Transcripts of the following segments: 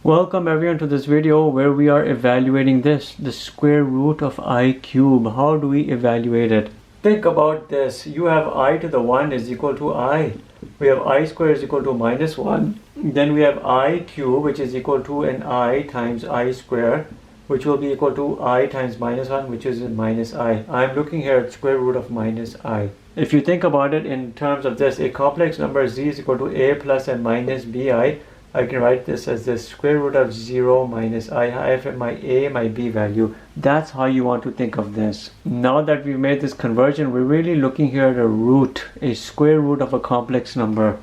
Welcome everyone to this video where we are evaluating the square root of I cube. How do we evaluate it? Think about this. You have I to the 1 is equal to I. We have I squared is equal to minus 1. Then we have I cube, which is equal to an I times I square, which will be equal to I times minus 1, which is minus I. I'm looking here at square root of minus I. If you think about it in terms of this, a complex number z is equal to a plus and minus bi. I can write this as the square root of 0 minus I have my a, my b value. That's how you want to think of this. Now that we've made this conversion, we're really looking here at a root, a square root of a complex number.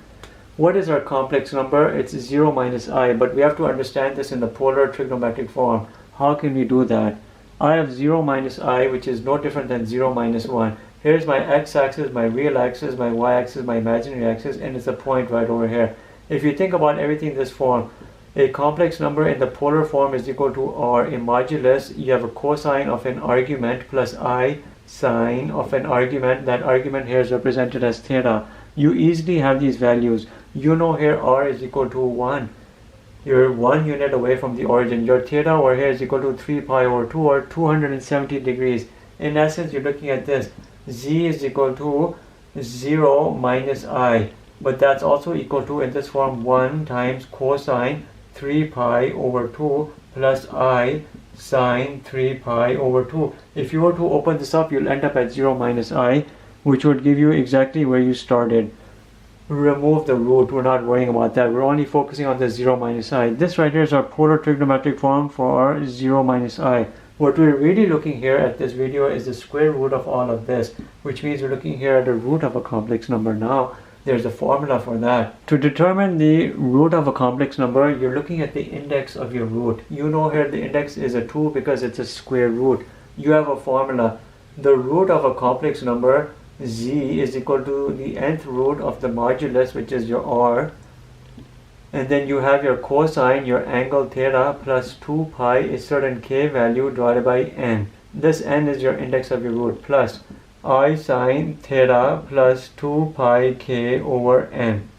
What is our complex number? It's 0 minus I, but we have to understand this in the polar trigonometric form. How can we do that? I have 0 minus I, which is no different than 0 minus 1. Here's my x-axis, my real axis, my y-axis, my imaginary axis, and it's a point right over here. If you think about everything in this form, a complex number in the polar form is equal to r. A modulus, you have a cosine of an argument plus I sine of an argument. That argument here is represented as theta. You easily have these values. You know here r is equal to 1. You're 1 unit away from the origin. Your theta over here is equal to 3 pi over 2 or 270 degrees. In essence, you're looking at this. Z is equal to 0 minus I. But that's also equal to, in this form, 1 times cosine 3 pi over 2 plus I sine 3 pi over 2. If you were to open this up, you'll end up at 0 minus I, which would give you exactly where you started. Remove the root. We're not worrying about that. We're only focusing on the 0 minus I. This right here is our polar trigonometric form for our 0 minus I. What we're really looking here at this video is the square root of all of this, which means we're looking here at the root of a complex number now. There's a formula for that. To determine the root of a complex number, you're looking at the index of your root. You know here the index is a 2 because it's a square root. You have a formula. The root of a complex number, z, is equal to the nth root of the modulus, which is your r. And then you have your cosine, your angle theta, plus 2 pi, a certain k value divided by n. This n is your index of your root, plus I sine theta plus 2 pi k over n.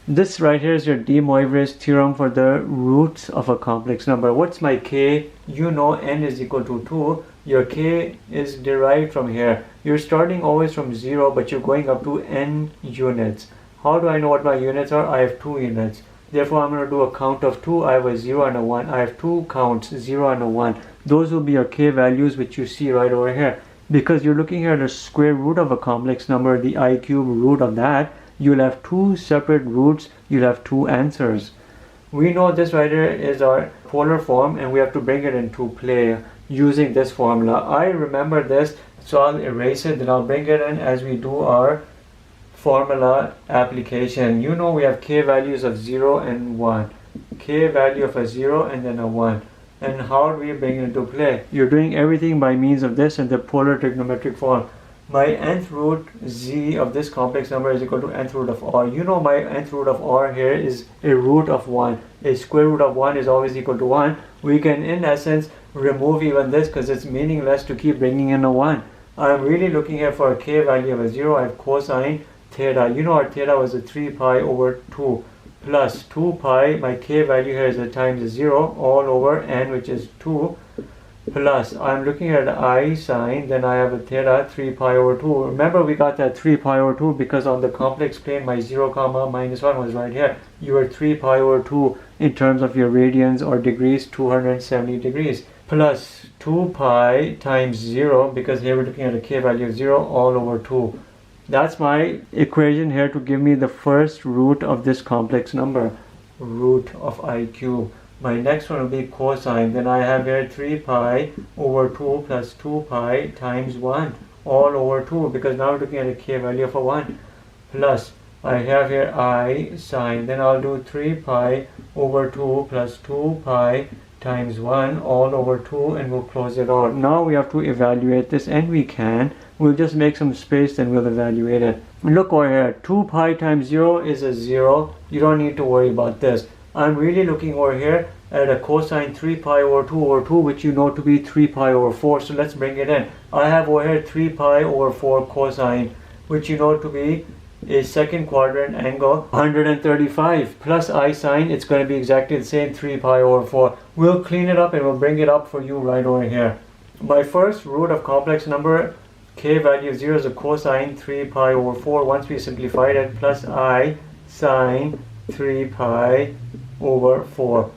This right here is your de Moivre's theorem for the roots of a complex number. What's my k? You know n is equal to 2. Your k is derived from here. You're starting always from 0, but you're going up to n units. How do I know what my units are? I have 2 units. Therefore, I'm going to do a count of 2. I have a 0 and a 1. I have 2 counts, 0 and a 1. Those will be your k values, which you see right over here. Because you're looking at a square root of a complex number, the I cube root of that, you'll have 2 separate roots, you'll have 2 answers. We know this right here is our polar form, and we have to bring it into play using this formula. I remember this, so I'll erase it, then I'll bring it in as we do our formula application. You know we have k values of 0 and 1. K value of a 0 and then a 1. And how do we bring it into play? You're doing everything by means of this in the polar trigonometric form. My nth root z of this complex number is equal to nth root of r. You know my nth root of r here is a root of 1. A square root of 1 is always equal to 1. We can, in essence, remove even this because it's meaningless to keep bringing in a 1. I'm really looking here for a k value of a 0. I have cosine theta. You know our theta was a 3 pi over 2. Plus 2 pi, my k value here is a times 0 all over n, which is 2, plus I'm looking at I sine, then I have a theta 3 pi over 2. Remember we got that 3 pi over 2 because on the complex plane my 0 comma minus 1 was right here. You were 3 pi over 2 in terms of your radians or degrees, 270 degrees, plus 2 pi times 0 because here we're looking at a k value of 0 all over 2. That's my equation here to give me the first root of this complex number, root of I cube. My next one will be cosine. Then I have here 3 pi over 2 plus 2 pi times 1 all over 2 because now we're looking at a k value of a 1. Plus I have here I sine. Then I'll do 3 pi over 2 plus 2 pi times 1 all over 2 and we'll close it out. Now we have to evaluate this, and we can. We'll just make some space, then we'll evaluate it. Look over here, 2 pi times 0 is a 0. You don't need to worry about this. I'm really looking over here at a cosine 3 pi over 2, which you know to be 3 pi over 4. So let's bring it in. I have over here 3 pi over 4 cosine, which you know to be a second quadrant angle 135 plus I sine, it's going to be exactly the same, 3 pi over 4. We'll clean it up and we'll bring it up for you right over here. My first root of complex number, k value of 0 is a cosine 3 pi over 4. Once we simplified it, plus I sine 3 pi over 4.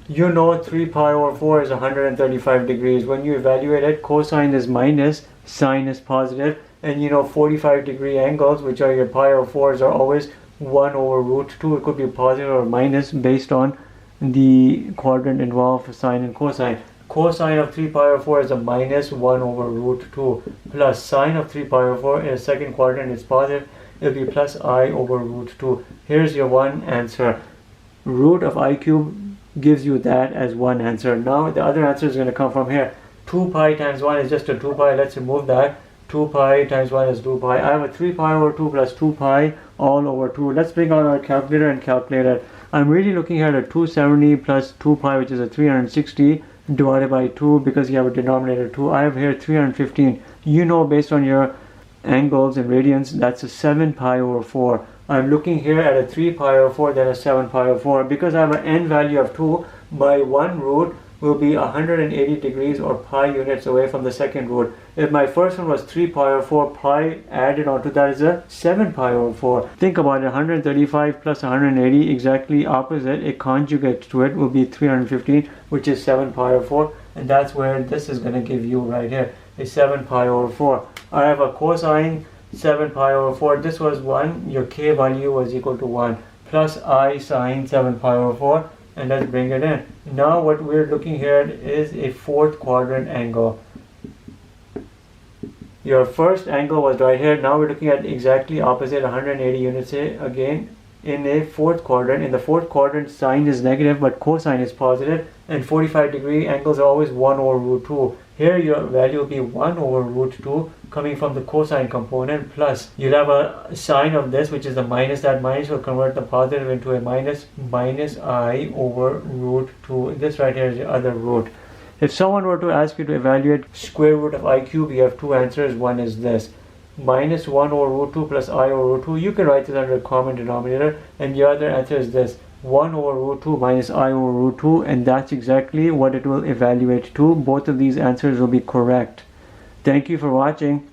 You know 3 pi over 4 is 135 degrees. When you evaluate it, cosine is minus, sine is positive, and you know 45 degree angles, which are your pi over 4s, are always 1 over root 2. It could be positive or minus based on the quadrant involved for sine and cosine. Cosine of 3 pi over 4 is a minus 1 over root 2, plus sine of 3 pi over 4 in a second quadrant is positive. It'll be plus I over root 2. Here's your one answer. Root of I cube gives you that as one answer. Now the other answer is going to come from here. 2 pi times 1 is just a 2 pi. Let's remove that. 2 pi times 1 is 2 pi. I have a 3 pi over 2 plus 2 pi all over 2. Let's bring out our calculator and calculate it. I'm really looking here at 270 plus 2 pi, which is a 360 divided by 2, because you have a denominator 2. I have here 315. You know, based on your angles and radians, that's a 7 pi over 4. I'm looking here at a 3 pi over 4, then a 7 pi over 4. Because I have an n value of 2, my one root will be 180 degrees or pi units away from the second root. If my first one was 3 pi over 4, pi added onto that is a 7 pi over 4. Think about it, 135 plus 180, exactly opposite, a conjugate to it will be 315, which is 7 pi over 4. And that's where this is going to give you right here, a 7 pi over 4. I have a cosine 7 pi over 4. This was 1. Your k value was equal to 1. Plus I sine 7 pi over 4. And let's bring it in. Now what we're looking here at is a fourth quadrant angle. Your first angle was right here. Now we're looking at exactly opposite, 180 units again in a fourth quadrant. In the fourth quadrant, sine is negative but cosine is positive, and 45 degree angles are always 1 over root 2. Here your value will be 1 over root 2 coming from the cosine component, plus you'll have a sine of this, which is the minus. That minus will convert the positive into a minus, minus I over root 2. This right here is the other root. If someone were to ask you to evaluate square root of I cube, you have two answers. One is this, minus 1 over root 2 plus I over root 2. You can write this under a common denominator. And the other answer is this, 1 over root 2 minus I over root 2, and that's exactly what it will evaluate to. Both of these answers will be correct. Thank you for watching.